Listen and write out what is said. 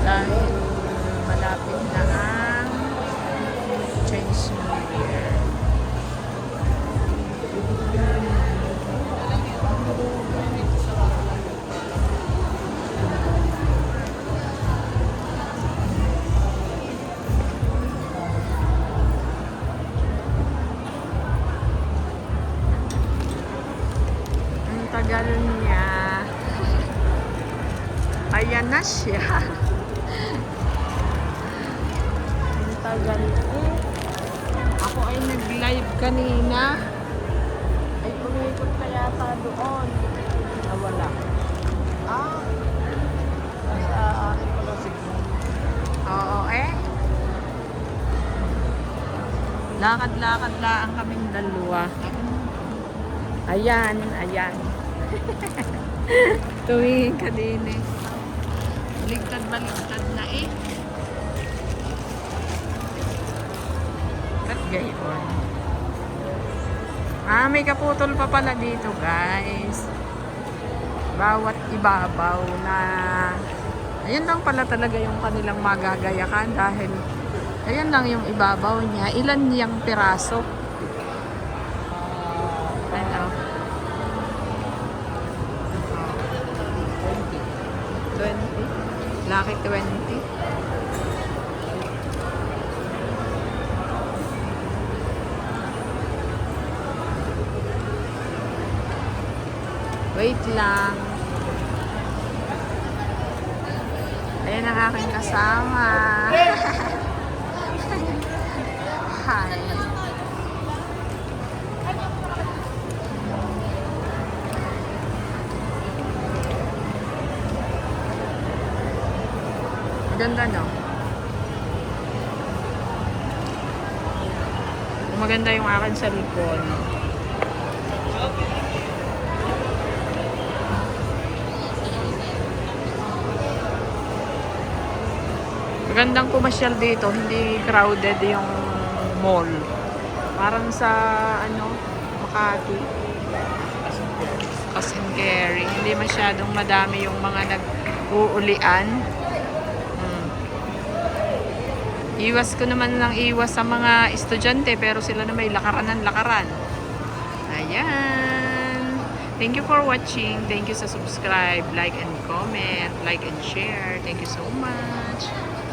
Dahil malapit na ang Chinese New Year. Ang tagal niya. Ayan na siya. Ang tagal eh. Ako ay nag-live kanina. Ay umikot pa yata doon. Nawala. Ah. Nasa akin pala signal. Oo eh. Lakad-lakad lang kaming dalawa. Ayan, ayan. Tuwing ka din eh. Baligtad na eh. Ba't gayon? Ah, may kaputol pa pala dito guys. Bawat ibabaw na ayun lang pala talaga yung kanilang magagayakan dahil ayun lang yung ibabaw niya. Ilan niyang piraso? Ano? 20. Lucky 20. Wait lang. Ayan ang aking kasama. Hi. Maganda no? Maganda yung akin sa likod. Magandang pumasyal dito, hindi crowded yung mall. Parang sa ano, Makati. Cash and carry. Hindi masyadong madami yung mga nag-uulian. Iwas ko naman ng iwas sa mga estudyante pero sila na may lakaran. Ayan. Thank you for watching. Thank you sa subscribe, like and comment, like and share. Thank you so much.